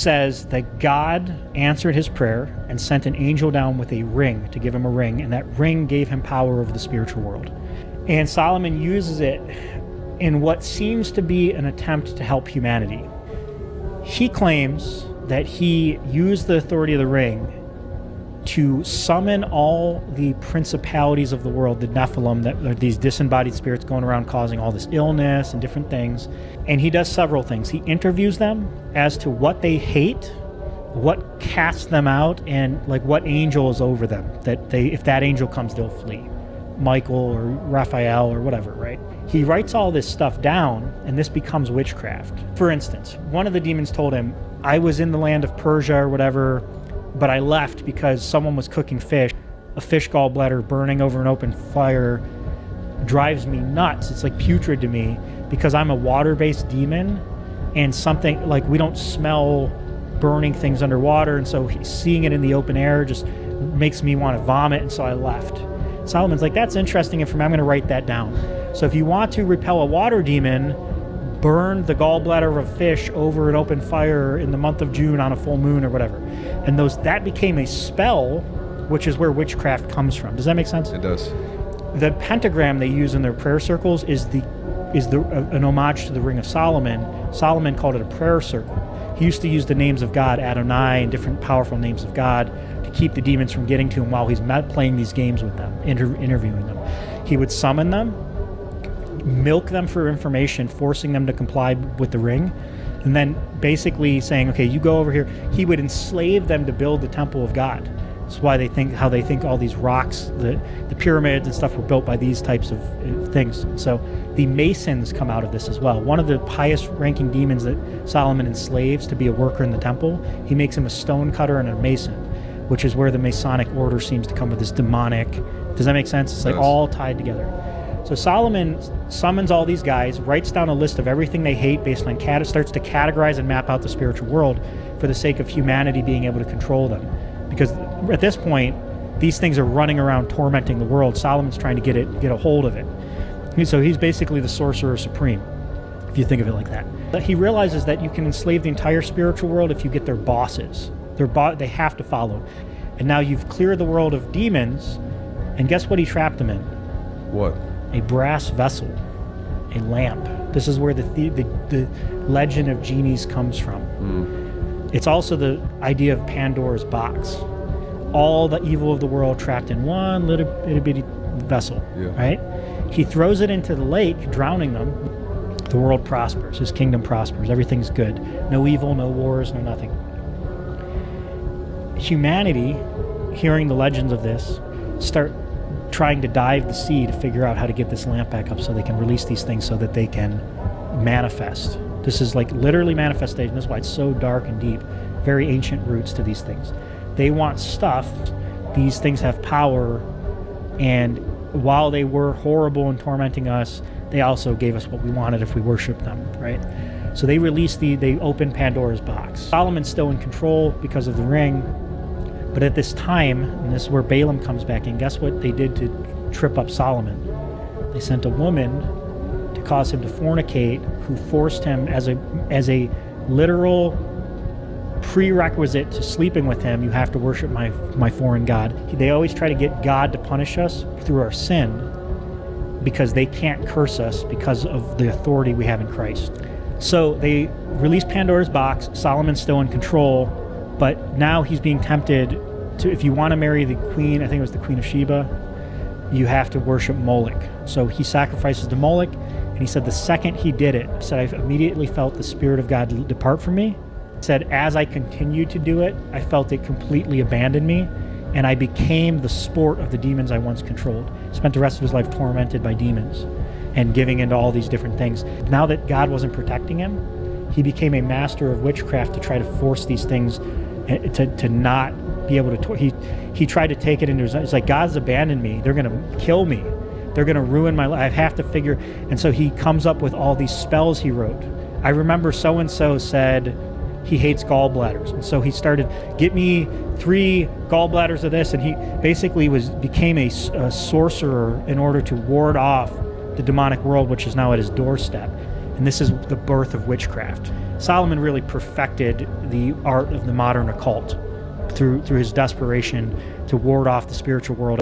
says that God answered his prayer and sent an angel down with a ring to give him a ring, and that ring gave him power over the spiritual world. And Solomon uses it in what seems to be an attempt to help humanity. He claims that he used the authority of the ring to summon all the principalities of the world, the Nephilim, that are these disembodied spirits going around causing all this illness and different things. And he does several things. He interviews them as to what they hate, what casts them out, and like what angel is over them, that they, if that angel comes, they'll flee. Michael or Raphael or whatever, right? He writes all this stuff down, and this becomes witchcraft. For instance, one of the demons told him, I was in the land of Persia or whatever, but I left because someone was cooking fish. A fish gallbladder burning over an open fire drives me nuts. It's like putrid to me because I'm a water-based demon, and something like we don't smell burning things underwater, and so seeing it in the open air just makes me want to vomit, and so I left. Solomon's like, that's interesting information. I'm going to write that down. So if you want to repel a water demon, burn the gallbladder of a fish over an open fire in the month of June on a full moon or whatever. And that became a spell, which is where witchcraft comes from. Does that make sense? It does. The pentagram they use in their prayer circles is an homage to the Ring of Solomon. Solomon called it a prayer circle. He used to use the names of God, Adonai, and different powerful names of God to keep the demons from getting to him while he's playing these games with them, interviewing them. He would summon them, milk them for information, forcing them to comply with the ring, and then basically saying, okay, you go over here. He would enslave them to build the temple of God. That's why they think all these rocks, the pyramids and stuff were built by these types of things. So the Masons come out of this as well. One of the highest ranking demons that Solomon enslaves to be a worker in the temple, he makes him a stone cutter and a mason, which is where the Masonic order seems to come with this demonic. Does that make sense? It's like all tied together. So Solomon summons all these guys, writes down a list of everything they hate based on starts to categorize and map out the spiritual world for the sake of humanity being able to control them. Because at this point, these things are running around tormenting the world. Solomon's trying to get a hold of it. So he's basically the sorcerer supreme, if you think of it like that. But he realizes that you can enslave the entire spiritual world if you get their bosses. They have to follow. And now you've cleared the world of demons, and guess what he trapped them in? What? A brass vessel, a lamp. This is where the legend of genies comes from. It's also the idea of Pandora's box. All the evil of the world trapped in one little bitty vessel, right? He throws it into the lake, drowning them. The world prospers. His kingdom prospers. Everything's good. No evil, no wars, no nothing. Humanity, hearing the legends of this, start trying to dive the sea to figure out how to get this lamp back up so they can release these things so that they can manifest. This is like literally manifestation. That's why it's so dark and deep. Very ancient roots to these things. They want stuff. These things have power, and while they were horrible and tormenting us, they also gave us what we wanted if we worshiped them, right? So they opened Pandora's box. Solomon's still in control because of the ring, but at this time, and this is where Balaam comes back in, guess what they did to trip up Solomon? They sent a woman to cause him to fornicate, who forced him as a literal prerequisite to sleeping with him, you have to worship my foreign god. They always try to get God to punish us through our sin because they can't curse us because of the authority we have in Christ. So they release Pandora's box. Solomon's still in control, but now he's being tempted to, if you want to marry the queen, I think it was the Queen of Sheba, you have to worship Moloch. So he sacrifices to Moloch, and he said the second he did it, he said, I immediately felt the Spirit of God depart from me. He said, as I continued to do it, I felt it completely abandon me, and I became the sport of the demons I once controlled. Spent the rest of his life tormented by demons and giving into all these different things. Now that God wasn't protecting him, he became a master of witchcraft to try to force these things to not be able to. He tried to take it into his. It's like, God's abandoned me. They're going to kill me. They're going to ruin my life. I have to figure. And so he comes up with all these spells he wrote. I remember so and so said he hates gallbladders, and so he started, get me 3 gallbladders of this, and he basically became a sorcerer in order to ward off the demonic world, which is now at his doorstep. And this is the birth of witchcraft. Solomon really perfected the art of the modern occult through his desperation to ward off the spiritual world.